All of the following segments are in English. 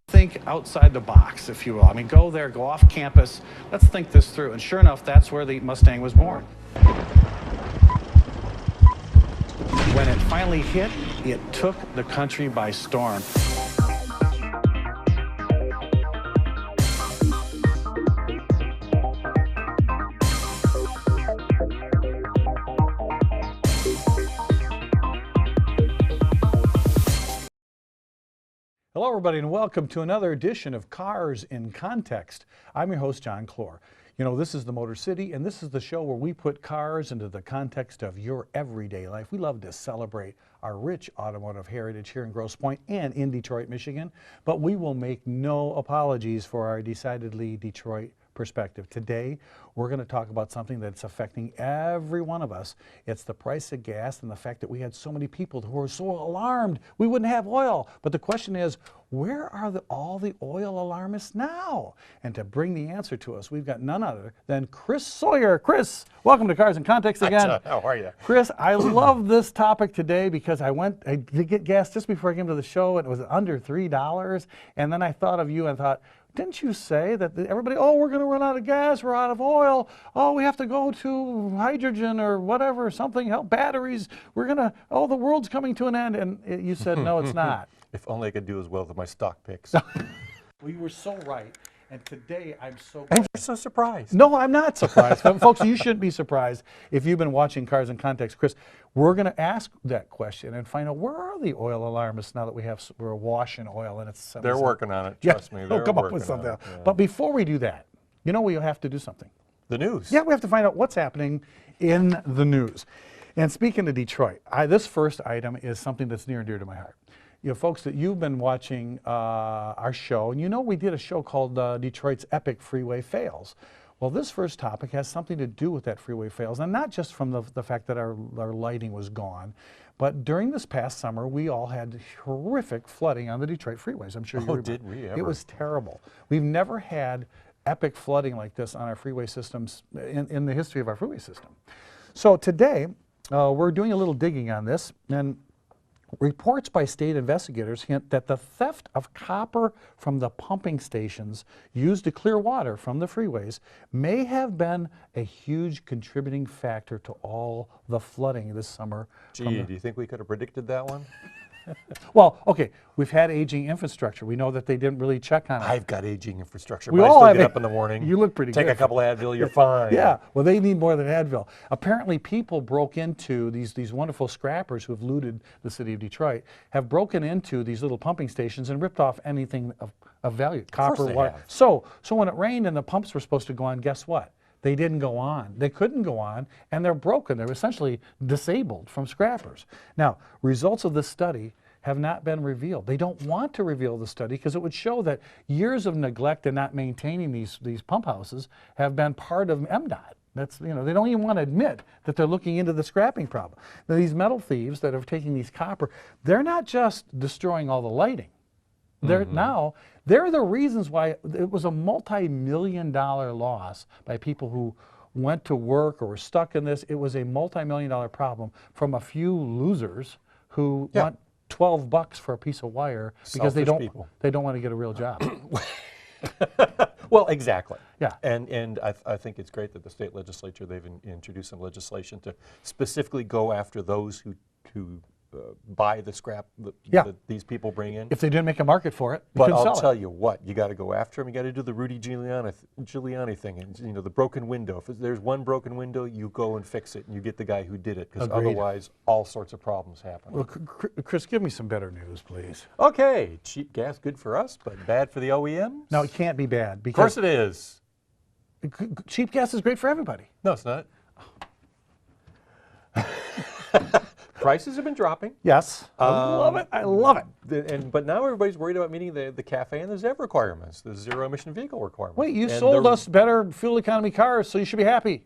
Think outside the box, if you will. I mean, go there, go off campus. Let's think this through. And sure enough, that's where the Mustang was born. When it finally hit, it took the country by storm. Hello, everybody, and welcome to another edition of Cars in Context. I'm your host, John Clor. You know, this is the Motor City, and this is the show where we put cars into the context of your everyday life. We love to celebrate our rich automotive heritage here in Grosse Pointe and in Detroit, Michigan, but we will make no apologies for our decidedly Detroit perspective. Today, we're going to talk about something that's affecting every one of us. It's the price of gas and the fact that we had so many people who were so alarmed we wouldn't have oil. But the question is, where are all the oil alarmists now? And to bring the answer to us, we've got none other than Chris Sawyer. Chris, welcome to Cars in Context again. Hi, how are you? Chris, I love this topic today because I did get gas just before I came to the show, and it was under $3. And then I thought of you and thought, didn't you say that everybody, oh, we're going to run out of gas, we're out of oil, oh, we have to go to hydrogen or whatever, something, help batteries, we're going to, oh, the world's coming to an end. And you said, no, it's not. If only I could do as well with my stock picks. Well, you were so right. And today, I'm so glad. And you're so surprised. No, I'm not surprised. Folks, you shouldn't be surprised if you've been watching Cars in Context. Chris, we're going to ask that question and find out where are the oil alarmists now that we're awash in oil and it's... They're working on it, trust me. They'll come up with something. Yeah. But before we do that, you know we have to do something. The news. Yeah, we have to find out what's happening in the news. And speaking of Detroit, this first item is something that's near and dear to my heart. You know, folks, that you've been watching our show, and you know we did a show called Detroit's Epic Freeway Fails. Well, this first topic has something to do with that freeway fails, and not just from the fact that our lighting was gone, but during this past summer, we all had horrific flooding on the Detroit freeways. I'm sure you remember. Did we ever? It was terrible. We've never had epic flooding like this on our freeway systems in the history of our freeway system. So today, we're doing a little digging on this, and reports by state investigators hint that the theft of copper from the pumping stations used to clear water from the freeways may have been a huge contributing factor to all the flooding this summer. Gee, do you think we could have predicted that one? Well, okay, we've had aging infrastructure. We know that they didn't really check on it. I've got aging infrastructure, We but I all still have get up in the morning. You look pretty good. Take a couple of Advil, you're fine. Yeah, well, they need more than Advil. Apparently, people broke into these wonderful scrappers who have looted the city of Detroit, have broken into these little pumping stations and ripped off anything of value, copper, water. So when it rained and the pumps were supposed to go on, guess what? They didn't go on. They couldn't go on, and they're broken. They're essentially disabled from scrappers. Now, results of this study have not been revealed. They don't want to reveal the study because it would show that years of neglect and not maintaining these pump houses have been part of MDOT. That's, you know, they don't even want to admit that they're looking into the scrapping problem. Now, these metal thieves that are taking these copper, they're not just destroying all the lighting. They're they're the reasons why it was a multi-million-dollar loss by people who went to work or were stuck in this. It was a multi-million-dollar problem from a few losers who want $12 for a piece of wire because they don't want to get a real job. Well, exactly. Yeah. And I think it's great that the state legislature, they've introduced some legislation to specifically go after those who buy the scrap that these people bring in. If they didn't make a market for it, but I'll tell you what, you got to go after them. You got to do the Rudy Giuliani thing, and you know, the broken window. If there's one broken window, you go and fix it, and you get the guy who did it, because otherwise, all sorts of problems happen. Well, Chris, give me some better news, please. Okay, cheap gas good for us, but bad for the OEMs. No, it can't be bad. Of course it is. Cheap gas is great for everybody. No, it's not. Prices have been dropping. Yes, I love it. I love it. But now everybody's worried about meeting the CAFE and the ZEV requirements, the zero-emission vehicle requirements. Wait, you sold us better fuel economy cars, so you should be happy.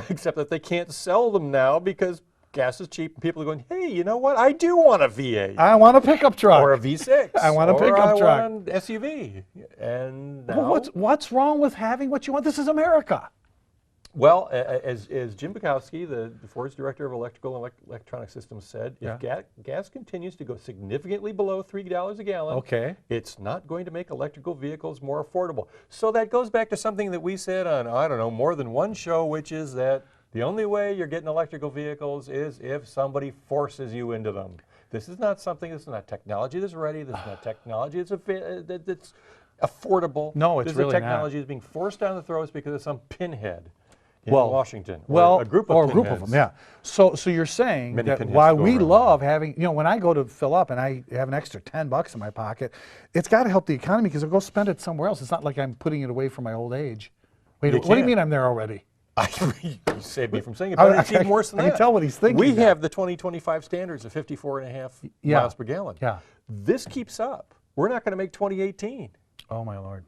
Except that they can't sell them now because gas is cheap, and people are going, hey, you know what? I do want a V8. I want a pickup truck. Or a V6. I want a pickup truck. Or I want an SUV. And now, well, what's wrong with having what you want? This is America. Well, as Jim Bukowski, the Ford's director of electrical and electronic systems, said, if gas continues to go significantly below $3 a gallon, it's not going to make electrical vehicles more affordable. So that goes back to something that we said on, I don't know, more than one show, which is that the only way you're getting electrical vehicles is if somebody forces you into them. This is not something, this is not technology that's ready, this is not technology that's affordable. No, it's really not. This technology is being forced down the throats because of some pinhead in Washington, or a group of them, yeah. So you're saying that while we love having, when I go to fill up and I have an extra $10 in my pocket, it's got to help the economy because I'll go spend it somewhere else. It's not like I'm putting it away for my old age. Wait, what do you mean I'm there already? You saved me from saying it, but it's even worse than that. I can tell what he's thinking. We have the 2025 standards of 54.5 miles per gallon. Yeah. This keeps up. We're not going to make 2018. Oh, my Lord.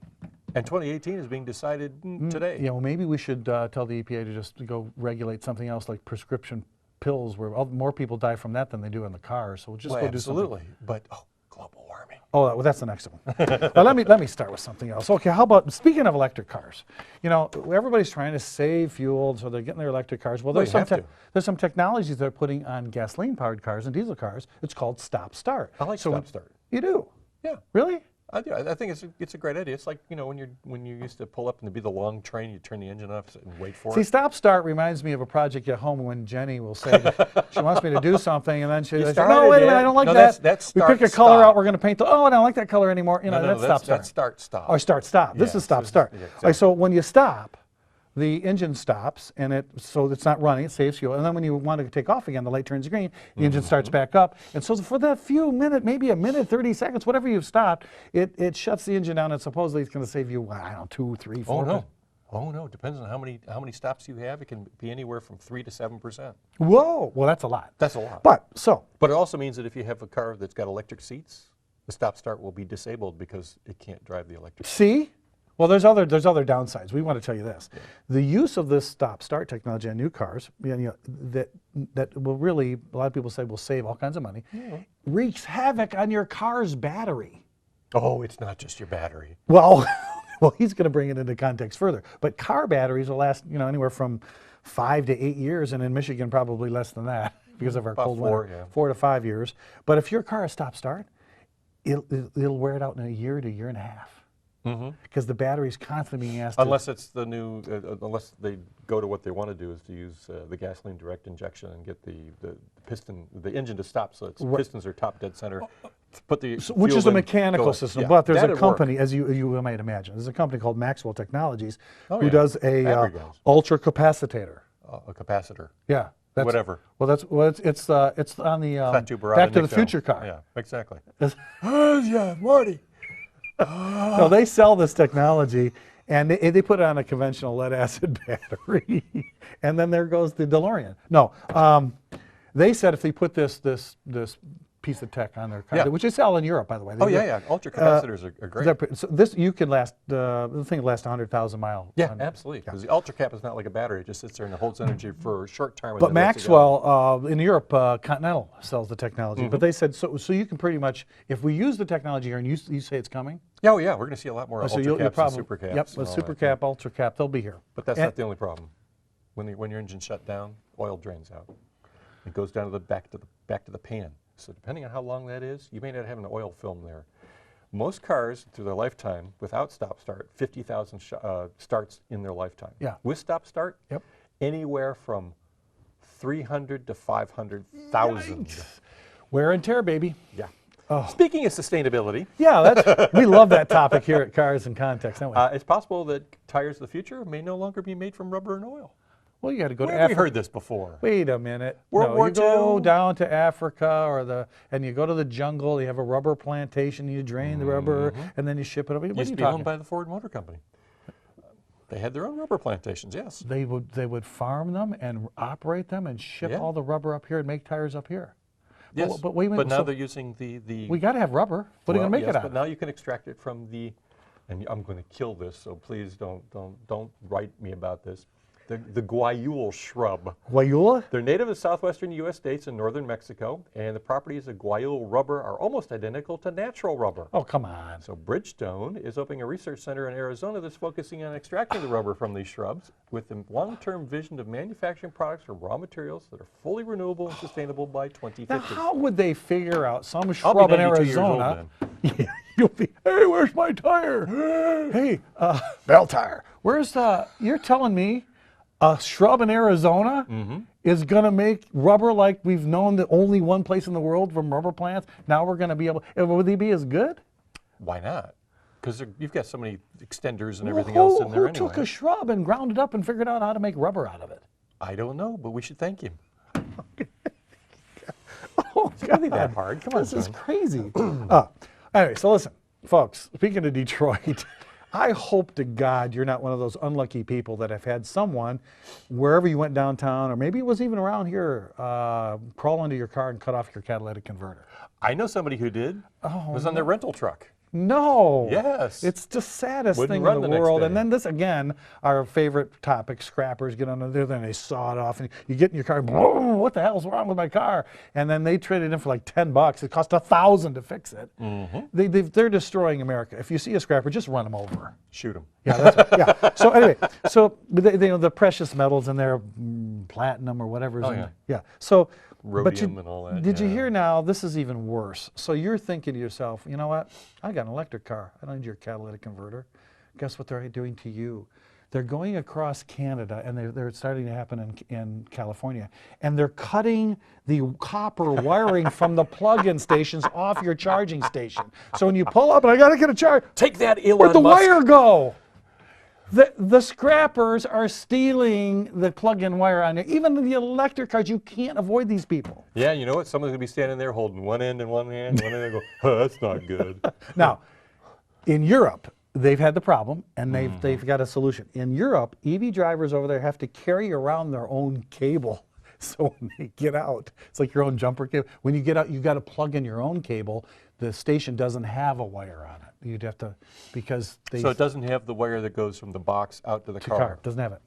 And 2018 is being decided today. Yeah, well, maybe we should tell the EPA to just go regulate something else like prescription pills, where more people die from that than they do in the cars. So we'll just go do something. Absolutely. But global warming. Oh, well, that's the next one. Well, let me start with something else. Okay, how about, speaking of electric cars, everybody's trying to save fuel, so they're getting their electric cars. Well, there's some technologies they're putting on gasoline-powered cars and diesel cars. It's called stop-start. I like stop-start. You do? Yeah. Really? I do. I think it's a great idea. It's like, when you used to pull up and there'd be the long train, you turn the engine off and wait for it. See, stop-start reminds me of a project at home when Jenny will say she wants me to do something, and then she says, no, wait a minute, I don't like that. That's we pick a color out, we're going to paint I don't like that color anymore. That's stop-start. That's start-stop. Or start-stop. This is stop-start. Yeah, exactly. So when you stop, the engine stops, and so it's not running, it saves fuel. And then when you want to take off again, the light turns green, the engine starts back up. And so for that few minutes, maybe a minute, 30 seconds, whatever you've stopped, it shuts the engine down, and supposedly it's going to save you, I don't know, 2, 3, 4. Oh no, depends on how many stops you have. It can be anywhere from 3 to 7%. Whoa, well, that's a lot. That's a lot. But it also means that if you have a car that's got electric seats, the stop-start will be disabled because it can't drive the electric. See? Well, there's other downsides. We want to tell you this: the use of this stop-start technology on new cars, that will really, a lot of people say, will save all kinds of money, wreaks havoc on your car's battery. Oh, it's not just your battery. Well, he's going to bring it into context further. But car batteries will last, anywhere from 5 to 8 years, and in Michigan probably less than that because of our cold winter. 4 to 5 years. But if your car is stop-start, it'll wear it out in a year to a year and a half. Because the battery's constantly being asked. Unless it's the new, unless they go to what they want to do is to use the gasoline direct injection and get the engine to stop, so its pistons are top dead center. Put the which is a mechanical system, but there's a company, work. as you might imagine, there's a company called Maxwell Technologies who does a ultra capacitor. A capacitor. Yeah. Whatever. Well, it's on the Back to the Future car. Yeah, exactly. Yeah, Marty. No, they sell this technology, and they put it on a conventional lead-acid battery, and then there goes the DeLorean. No, they said if they put this piece of tech on their car, which they sell in Europe, by the way. Ultra capacitors are great. So this, you can last, the thing lasts 100,000 miles. Yeah, absolutely. Because the ultra cap is not like a battery; it just sits there and holds energy for a short time. But Maxwell in Europe, Continental sells the technology. But they said so you can pretty much, if we use the technology here, and you say it's coming. Oh yeah, we're going to see a lot more ultra caps and super caps. Yep, a super cap, ultra cap, they'll be here. But that's not the only problem. When your engine's shut down, oil drains out. It goes down to the back to the pan. So depending on how long that is, you may not have an oil film there. Most cars, through their lifetime, without stop-start, 50,000 starts in their lifetime. Yeah. With stop-start, anywhere from 300 to 500,000. Wear and tear, baby. Yeah. Oh. Speaking of sustainability. Yeah, we love that topic here at Cars in Context, don't we? It's possible that tires of the future may no longer be made from rubber and oil. Well, you got to go to Africa. Where have we heard this before? Wait a minute. World War II. You go down to Africa and you go to the jungle, you have a rubber plantation, you drain the rubber, and then you ship it over. Used to be owned by the Ford Motor Company. They had their own rubber plantations, yes. They would farm them and operate them and ship all the rubber up here and make tires up here. Yes, but wait a minute. But now they're using the... We got to have rubber. What are you going to make it out of? But now you can extract it from the... And I'm going to kill this, so please don't write me about this. the guayule shrub. Guayula? They're native to southwestern U.S. states and northern Mexico, and the properties of guayule rubber are almost identical to natural rubber. Oh, come on. So Bridgestone is opening a research center in Arizona that's focusing on extracting the rubber from these shrubs with the long-term vision of manufacturing products from raw materials that are fully renewable and sustainable by 2050. Now, how would they figure out some I'll shrub be in 92 years old Arizona? then. Yeah, you'll be, hey, where's my tire? Hey, bell tire. Where's you're telling me a shrub in Arizona is going to make rubber like we've known that only one place in the world from rubber plants? Now we're going to be able, would they be as good? Why not? Because you've got so many extenders and everything else in there anyway. Who took a shrub and ground it up and figured out how to make rubber out of it? I don't know, but we should thank him. Oh, It's not that hard. Come on, this is John. crazy. Anyway, so listen, folks, speaking of Detroit, I hope to God you're not one of those unlucky people that have had someone, wherever you went downtown, or maybe it was even around here, crawl into your car and cut off your catalytic converter. I know somebody who did. Oh, It was on their rental truck. No. Yes. It's the saddest Wouldn't thing run in the the next world. day. And then this, again, our favorite topic, scrappers get under there, then they saw it off, and you get in your car, boom, what the hell's wrong with my car? And then they trade it in for like $10. It cost $1,000 to fix it. They're destroying America. If you see a scrapper, just run them over. Shoot him. Yeah, that's right. Yeah. So anyway, so they, the precious metals in there, platinum or whatever is in yeah. there. Yeah. So, Rhodium and all that. did you yeah. hear now? This is even worse. So you're thinking to yourself, you know what? I got an electric car. I don't need your catalytic converter. Guess what they're doing to you? They're going across Canada, and they're starting to happen in California, and they're cutting the copper wiring from the plug-in stations off your charging station. So when you pull up, and I got to get a charge, Take that, Elon where'd the Musk. wire go? The scrappers are stealing the plug-in wire on you. Even the electric cars, you can't avoid these people. Yeah, you know what? Someone's going to be standing there holding one end in one hand, one end, and go, oh, that's not good. Now, in Europe, they've had the problem, and they've got a solution. In Europe, EV drivers over there have to carry around their own cable. So when they get out, it's like your own jumper cable. When you get out, you've got to plug in your own cable. The station doesn't have a wire on it. You'd have to, because they... So it doesn't have the wire that goes from the box out to the car. Doesn't have it,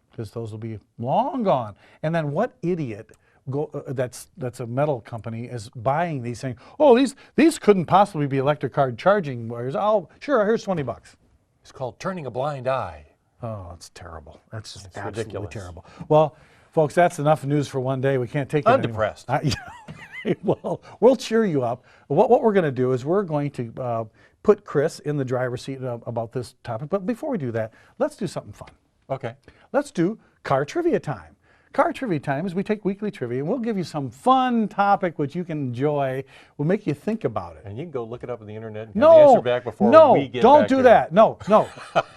because those will be long gone. And then what idiot that's a metal company is buying these, saying, oh, these couldn't possibly be electric car charging wires. Oh, sure, here's $20. It's called turning a blind eye. Oh, it's terrible. That's just It's absolutely ridiculous. terrible. Well, folks, that's enough news for one day. We can't take it I'm anymore. depressed. Yeah. Well, we'll cheer you up. What we're going to do is we're going to put Chris in the driver's seat about this topic. But before we do that, let's do something fun. Okay. Let's do car trivia time. Car trivia time is we take weekly trivia and we'll give you some fun topic which you can enjoy. We'll make you think about it. And you can go look it up on the internet and have the answer back before we get don't back do here. that. No.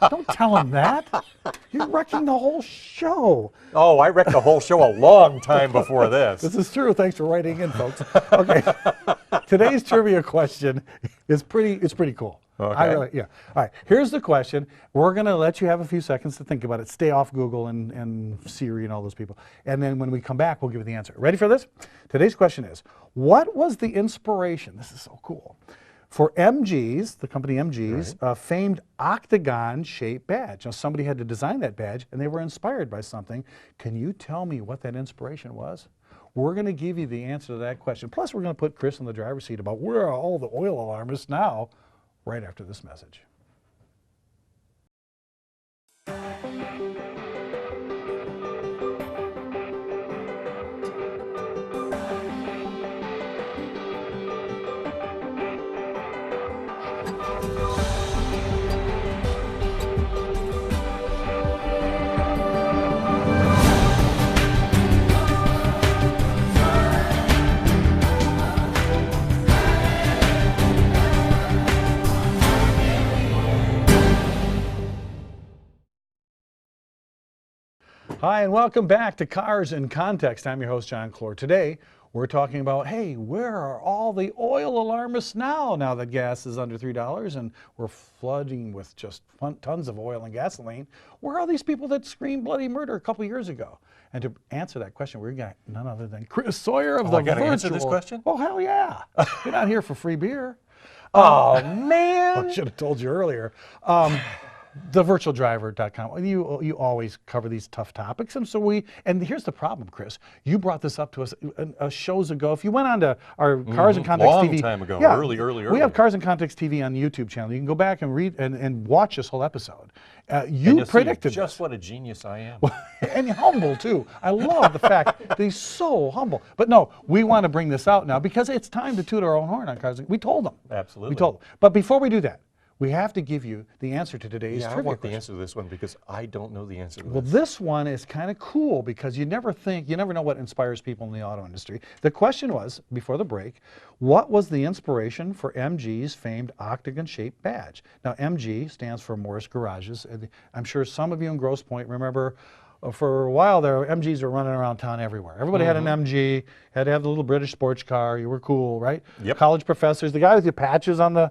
Don't tell him that. You're wrecking the whole show. Oh, I wrecked the whole show a long time before this. This is true. Thanks for writing in, folks. Okay. Today's trivia question is pretty cool. Okay. Yeah. All right. Here's the question. We're going to let you have a few seconds to think about it. Stay off Google and Siri and all those people. And then when we come back, we'll give you the answer. Ready for this? Today's question is, what was the inspiration? This is so cool. For MG's, the company MG's, famed octagon-shaped badge. Now, somebody had to design that badge, and they were inspired by something. Can you tell me what that inspiration was? We're going to give you the answer to that question. Plus, we're going to put Chris in the driver's seat about where are all the oil alarmists now, right after this message. Hi, and welcome back to Cars in Context. I'm your host, John Clor. Today, we're talking about, hey, where are all the oil alarmists now that gas is under $3 and we're flooding with just tons of oil and gasoline? Where are these people that screamed bloody murder a couple years ago? And to answer that question, we've got none other than Chris Sawyer of the I gotta virtual... answer this question? Oh, hell yeah. You're not here for free beer. Oh, man. I should have told you earlier. thevirtualdriver.com. You always cover these tough topics, and so and here's the problem, Chris. You brought this up to us shows ago. If you went on to our Cars and Context long TV, time ago, yeah, early. We have Cars and Context TV on the YouTube channel. You can go back and read and watch this whole episode. And You you'll see predicted just this. what a genius I am. And humble too. I love the fact that he's so humble. But no, we want to bring this out now because it's time to toot our own horn on Cars. We told them. Absolutely. We told them. But before we do that, we have to give you the answer to today's Yeah, I trivia want the question. answer to this one because I don't know the answer to Well, this. this one is kind of cool because you never know what inspires people in the auto industry. The question was, before the break, what was the inspiration for MG's famed octagon-shaped badge? Now, MG stands for Morris Garages. I'm sure some of you in Grosse Pointe remember for a while there, MGs were running around town everywhere. Everybody had an MG, had to have the little British sports car. You were cool, right? Yep. College professors, the guy with the patches on the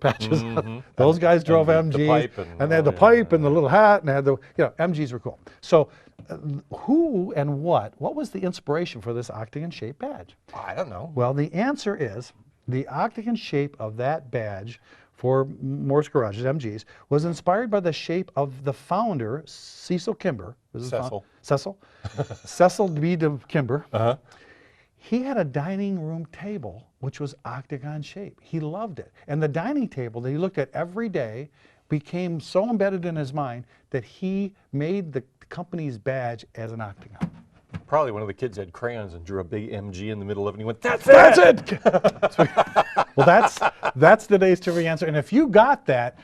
patches. Those guys drove and the MGs, pipe and they had the pipe and the little hat, and they had the, MGs were cool. So, who and what was the inspiration for this octagon-shaped badge? I don't know. Well, the answer is the octagon shape of that badge for Morris Garages, MGs, was inspired by the shape of the founder, Cecil Kimber. Cecil B. Kimber. Uh-huh. He had a dining room table which was octagon shaped. He loved it. And the dining table that he looked at every day became so embedded in his mind that he made the company's badge as an octagon. Probably one of the kids had crayons and drew a big MG in the middle of it and he went, That's it! Well, that's today's trivia answer. And if you got that,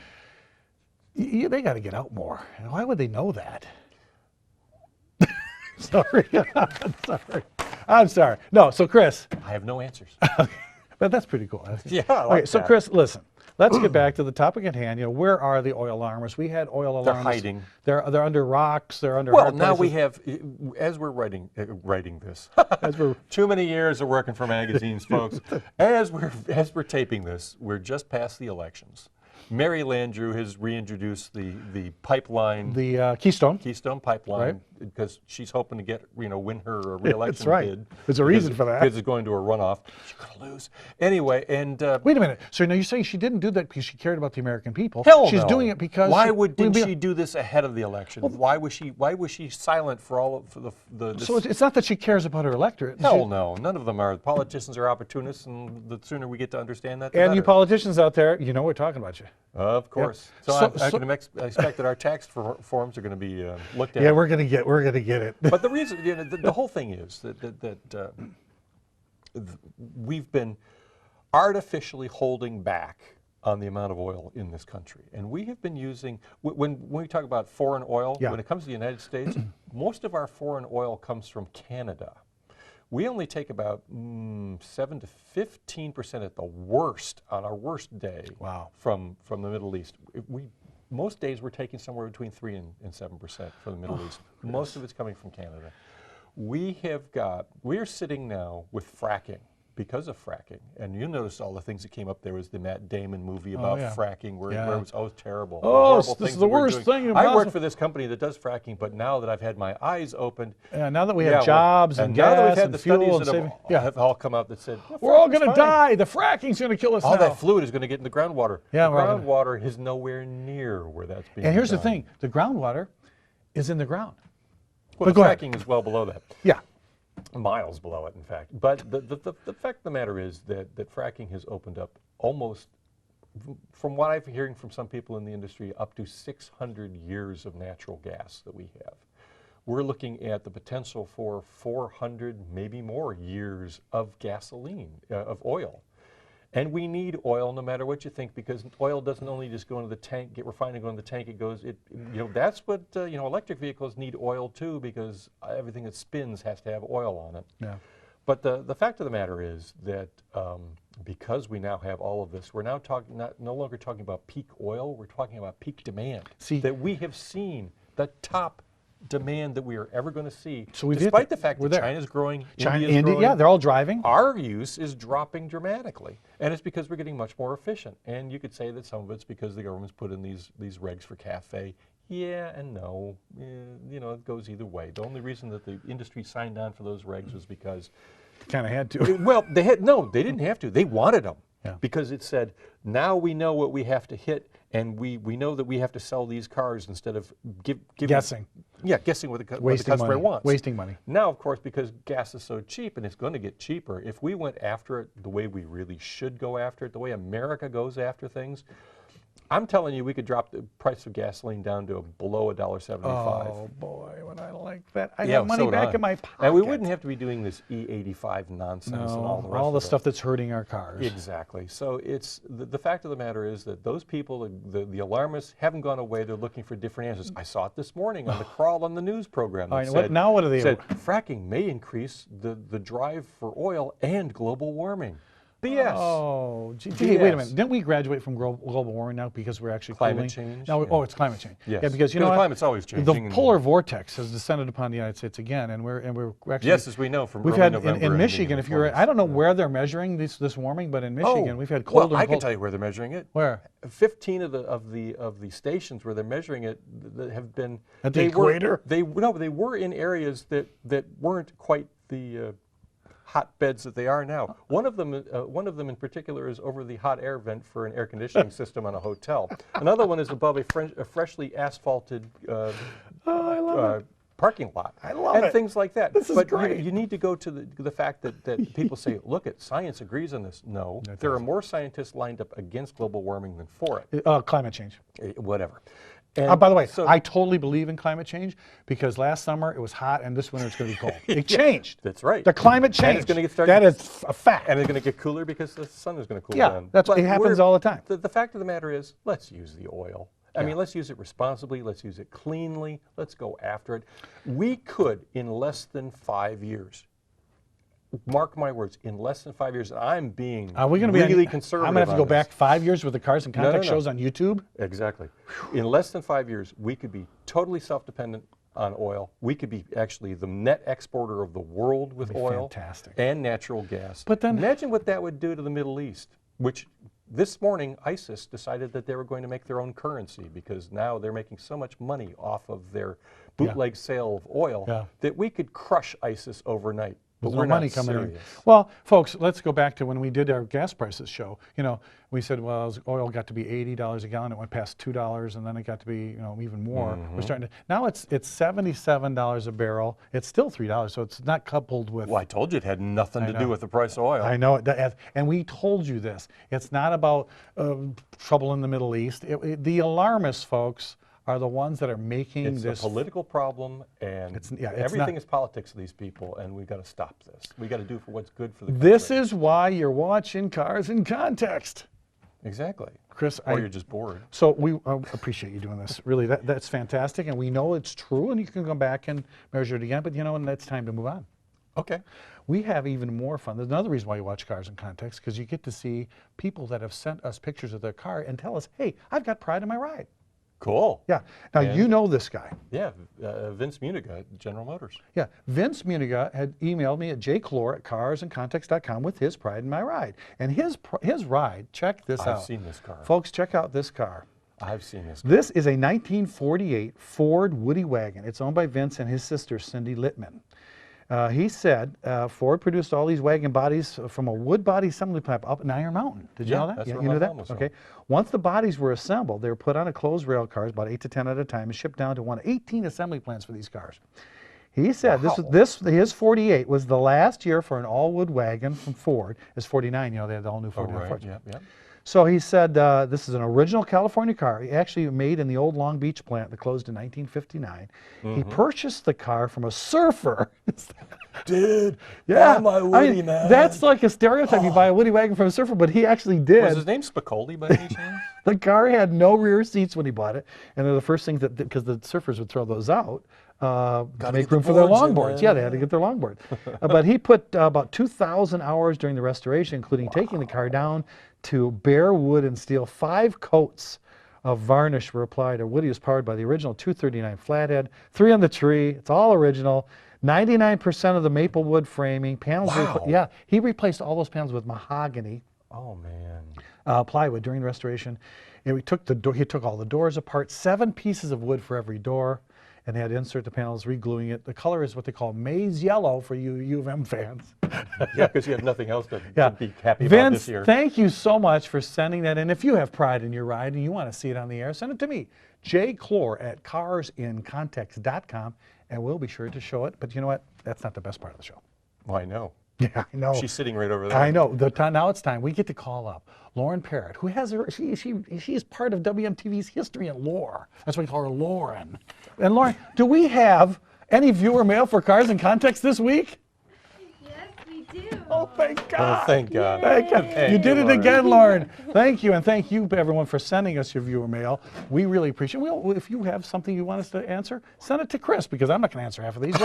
they got to get out more. Why would they know that? Sorry. I'm sorry. No, so Chris. I have no answers. But that's pretty cool. Yeah, I like Okay, so that. Chris, listen. Let's get back to the topic at hand. Where are the oil alarmists? We had oil They're alarmists. hiding. They're under rocks. They're under. Well, hard now we places. have, as we're writing this, As we're- too many years of working for magazines, folks. As we're taping this, we're just past the elections. Mary Landrieu has reintroduced the pipeline, the Keystone. Keystone Pipeline, because she's hoping to win her re-election That's right. bid. There's a reason for that. Because it's going to a runoff. She's going to lose. Anyway, and Wait a minute. So now you're saying she didn't do that because she cared about the American people? hell She's no. doing it because why didn't she do this ahead of the election? Why was she silent for all of the So it's not that she cares about her electorate. Hell no, none of them are. Politicians are opportunists, and the sooner we get to understand that, the And you better. politicians out there, you know we're talking about you. Of course. So, I can expect that our tax forms are going to be looked at. Yeah, we're gonna get it. But the reason, the whole thing is that we've been artificially holding back on the amount of oil in this country. And we have been using, when we talk about foreign oil, when it comes to the United States, most of our foreign oil comes from Canada. We only take about 7 to 15% at the worst, on our worst day, from the Middle East. Most days we're taking somewhere between 3 and 7% from the Middle East. Most of it's coming from Canada. We're sitting now with fracking, because of fracking. And you notice all the things that came up. There was the Matt Damon movie about fracking where it was terrible. Oh, horrible this is things the that we're worst doing. thing I work possible. for this company that does fracking, but now that I've had my eyes opened, Now that we have jobs and now that we've gas had and the fuel studies and that saving, have all come out that said, we're all fracking's gonna fine. die. The fracking's gonna kill us All now. that fluid is going to get in the groundwater. Yeah, the we're all gonna- groundwater is nowhere near where that's being And here's the done. thing: the groundwater is in the ground. Well, the go ahead. fracking is well below that. Yeah. Miles below it, in fact. But the fact of the matter is that fracking has opened up almost, from what I've hearing from some people in the industry, up to 600 years of natural gas that we have. We're looking at the potential for 400, maybe more years of gasoline, of oil. And we need oil no matter what you think, because oil doesn't only just go into the tank, get refined and go into the tank. It goes, that's what, electric vehicles need oil too, because everything that spins has to have oil on it. Yeah. But the fact of the matter is that because we now have all of this, we're now no longer talking about peak oil, we're talking about peak demand. See, that we have seen the top demand that we are ever going to see, So we've despite hit the fact we're that there. China's growing, China, India's India, growing. yeah, they're all driving. Our use is dropping dramatically, and it's because we're getting much more efficient. And you could say that some of it's because the government's put in these regs for CAFE. Yeah and no. It goes either way. The only reason that the industry signed on for those regs was because, Kind of had to. well, they didn't have to. They wanted them. because it said, now we know what we have to hit, and we know that we have to sell these cars instead of Guessing. Yeah, guessing what the Wasting customer money. wants. Wasting money. Now, of course, because gas is so cheap and it's going to get cheaper, if we went after it the way we really should go after it, the way America goes after things, I'm telling you, we could drop the price of gasoline down to below $1.75. Oh boy, would I like that. I Yeah, got money so would back I. in my pocket. And we wouldn't have to be doing this E85 nonsense and all the rest all the of it. stuff that's hurting our cars. Exactly. So it's the fact of the matter is that those people, the alarmists, haven't gone away. They're looking for different answers. I saw it this morning on the Crawl on the News program. That said, now what are they? Said fracking may increase the drive for oil and global warming. BS. Oh, gee, wait a minute. Didn't we graduate from global warming now because we're actually Climate cooling? change? No, Yeah. Oh, it's climate change. Yes. Yeah, because you know the what? climate's always changing. The polar vortex has descended upon the United States again, and we're actually Yes, as we know from we've early had November in and Michigan. If you're, I don't know where they're measuring this warming, but in Michigan we've had colder. Well, I and can tell you where they're measuring it. Where? 15 of the stations where they're measuring it that have been At the equator? They were in areas that weren't quite the hotbeds that they are now. One of them in particular is over the hot air vent for an air conditioning system on a hotel. Another one is above a freshly asphalted parking lot. I love and it. things like that. This is but great. You need to go to the fact that people say, look, science agrees on this. No, there are more scientists lined up against global warming than for it. Climate change. Whatever. And By the way, so, I totally believe in climate change because last summer it was hot and this winter it's going to be cold. It changed. That's right. The climate changed. And it's going to get started. That is a fact. And it's going to get cooler because the sun is going to cool Yeah, down. it happens all the time. The fact of the matter is, let's use the oil. I mean, let's use it responsibly. Let's use it cleanly. Let's go after it. We could, in less than 5 years, mark my words, in less than 5 years, and I'm being really conservative. I'm going to have to go on back this. 5 years with the Cars and Contact shows on YouTube. Exactly. In less than 5 years, we could be totally self-dependent on oil. We could be actually the net exporter of the world with oil fantastic. and natural gas. But then, imagine what that would do to the Middle East, which this morning ISIS decided that they were going to make their own currency because now they're making so much money off of their bootleg sale of oil that we could crush ISIS overnight. But There's we're no money not coming serious. in. Well, folks, let's go back to when we did our gas prices show. You know, we said, well, as oil got to be $80 a gallon. It went past $2, and then it got to be, you know, even more. We're starting to now it's $77 a barrel. It's still $3, so it's not coupled with. Well, I told you it had nothing to do with the price of oil. I know it, and we told you this. It's not about trouble in the Middle East. The alarmists, folks, are the ones that are making it's this. a political problem, and everything is politics to these people, and we've got to stop this. We've got to do for what's good for the country. This is why you're watching Cars in Context. Exactly. Chris, or you're just bored. So we appreciate you doing this. Really, that's fantastic, and we know it's true, and you can go back and measure it again, but you know, and it's time to move on. Okay. We have even more fun. There's another reason why you watch Cars in Context, because you get to see people that have sent us pictures of their car and tell us, hey, I've got pride in my ride. Cool. Yeah. Now, you know this guy. Yeah, Vince Muniga at General Motors. Yeah. Vince Muniga had emailed me at jclor@carsandcontext.com with his pride in my ride. And his ride, check this out. I've seen this car. Folks, check out this car. I've seen this car. This is a 1948 Ford Woody wagon. It's owned by Vince and his sister, Cindy Littman. He said Ford produced all these wagon bodies from a wood body assembly plant up in Iron Mountain. Did you know that? That's where you my knew that? mom was Okay. Once the bodies were assembled, they were put on a closed rail cars, about 8 to 10 at a time, and shipped down to one of 18 assembly plants for these cars. He said his 48 was the last year for an all-wood wagon from Ford. It's 49, you know, they had the all-new 49 Fords. Yeah. So he said this is an original California car. He actually made in the old Long Beach plant that closed in 1959. He purchased the car from a surfer. Dude, Yeah, buy my Woody, man. That's like a stereotype. You buy a Woody wagon from a surfer, but he actually did. Was his name Spicoli by any chance? The car had no rear seats when he bought it, and they're the first things that, because the surfers would throw those out to make room for their longboards. Yeah, they had to get their longboard. But he put about 2,000 hours during the restoration, including taking the car down to bare wood and steel. 5 coats of varnish were applied. Woody was powered by the original 239 flathead, 3 on the tree. It's all original. 99% of the maple wood framing. Panels. Wow. He replaced all those panels with mahogany. Oh, man. Plywood during the restoration. And he took all the doors apart, 7 pieces of wood for every door. and they had to insert the panels, re-gluing it. The color is what they call maize yellow for you U of M fans. Yeah, because you have nothing else to be happy about Vince, this year. thank you so much for sending that in. If you have pride in your ride and you want to see it on the air, send it to me, Clor at carsincontext.com, and we'll be sure to show it. But you know what? That's not the best part of the show. Well, I know. Yeah, I know. She's sitting right over there. I know. Now it's time. We get to call up Lauren Parrott, who has her. She is part of WMTV's history and lore. That's why we call her Lauren. And Lauren, do we have any viewer mail for Cars in Context this week? Yes, we do. Oh, thank God. Oh, thank God. Thank God. Hey, You did it Lauren. again, Lauren. Thank you, and thank you, everyone, for sending us your viewer mail. We really appreciate it. Well, if you have something you want us to answer, send it to Chris, because I'm not going to answer half of these.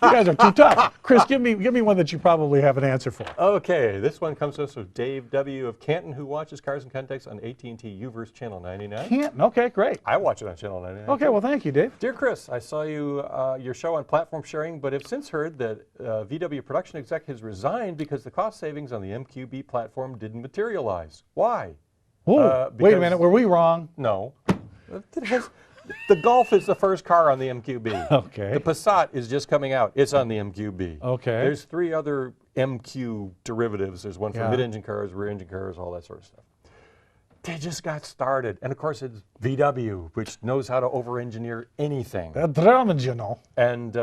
You guys are too tough. Chris, give me one that you probably have an answer for. Okay, this one comes to us from Dave W. of Canton, who watches Cars in Context on AT&T Uverse Channel 99. Can't. Okay, great. I watch it on Channel 99. Okay, well, thank you, Dave. Dear Chris, I saw your show on platform sharing, but have since heard that VW production exec has resigned because the cost savings on the MQB platform didn't materialize. Why? Whoa, wait a minute, were we wrong? No. The Golf is the first car on the MQB. Okay. The Passat is just coming out. It's on the MQB. Okay. There's 3 other MQ derivatives. There's one for Yeah. mid-engine cars, rear-engine cars, all that sort of stuff. They just got started. And of course, it's VW, which knows how to over-engineer anything. That drama, you know. And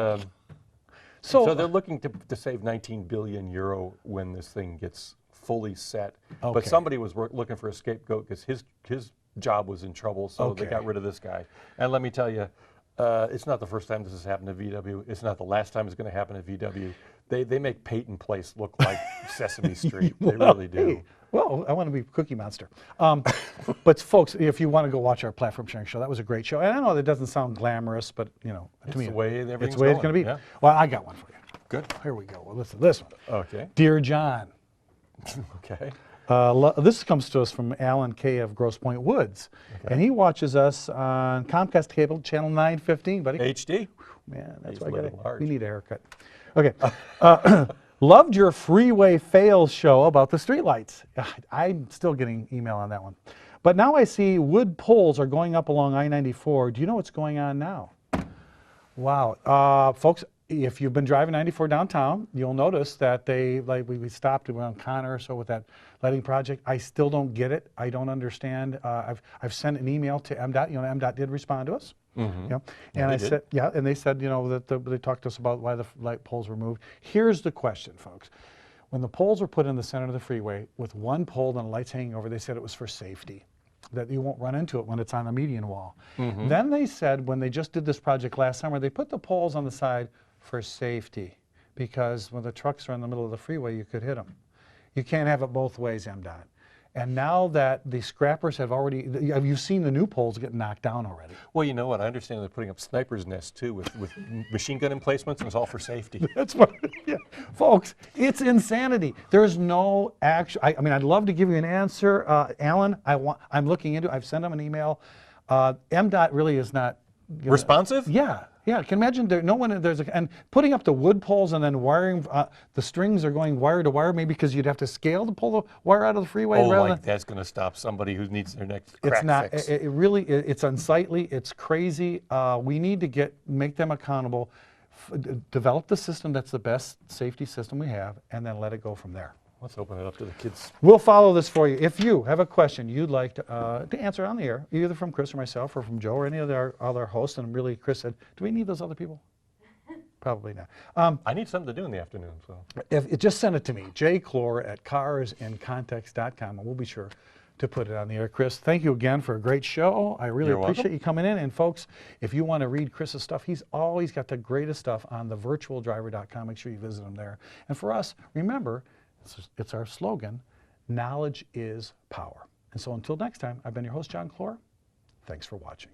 So they're looking to save 19 billion euro when this thing gets fully set. Okay. But somebody was looking for a scapegoat because his job was in trouble, so they Okay. got rid of this guy. And let me tell you, it's not the first time this has happened to VW. It's not the last time it's going to happen to VW. They make Peyton Place look like Sesame Street. They really do. Hey, well, I want to be Cookie Monster. But folks, if you want to go watch our platform sharing show, that was a great show. And I know that doesn't sound glamorous, but you know, It's to me, the way it's everything's the way it's going to be. going, yeah. Well, I got one for you. Good. Here we go. Well, listen to this one. Okay. Dear John, Okay. this comes to us from Alan K. of Grosse Pointe Woods, and he watches us on Comcast Cable, channel 915, buddy. HD. Man, that's He's why I living got large. We need a haircut. Okay. Loved your freeway fails show about the streetlights. I'm still getting email on that one. But now I see wood poles are going up along I-94. Do you know what's going on now? Wow. Folks, if you've been driving 94 downtown, you'll notice that we stopped around Connor or so with that lighting project. I still don't get it. I don't understand. I've sent an email to MDOT. You know, MDOT did respond to us. Mm-hmm. You know, and I said, yeah, and they said, you know, that they talked to us about why the light poles were moved. Here's the question, folks. When the poles were put in the center of the freeway with one pole and lights hanging over, they said it was for safety, that you won't run into it when it's on a median wall. Mm-hmm. Then they said, when they just did this project last summer, they put the poles on the side for safety, because when the trucks are in the middle of the freeway, you could hit them. You can't have it both ways, MDOT. And now that the scrappers have you seen the new poles get knocked down already? Well, you know what? I understand they're putting up sniper's nests too with machine gun emplacements, and it's all for safety. That's what, yeah. Folks, it's insanity. There's no action. I mean, I'd love to give you an answer. Alan, I'm looking into it. I've sent them an email. MDOT really is not Responsive? Yeah. Yeah, can you imagine and putting up the wood poles and then wiring, the strings are going wire to wire, maybe because you'd have to scale to pull the wire out of the freeway. Oh, rather like than, that's going to stop somebody who needs their next crack it's not, fix. it really, it's unsightly, it's crazy. We need to make them accountable, develop the system that's the best safety system we have, and then let it go from there. Let's open it up to the kids. We'll follow this for you. If you have a question you'd like to answer on the air, either from Chris or myself or from Joe or any of our other hosts, and really Chris said, do we need those other people? Probably not. I need something to do in the afternoon, so. Just send it to me, Clor at carsincontext.com, and we'll be sure to put it on the air. Chris, thank you again for a great show. I really appreciate you coming in. And folks, if you want to read Chris's stuff, he's always got the greatest stuff on thevirtualdriver.com. Make sure you visit him there. And for us, remember, it's our slogan, knowledge is power. And so until next time, I've been your host, John Clor. Thanks for watching.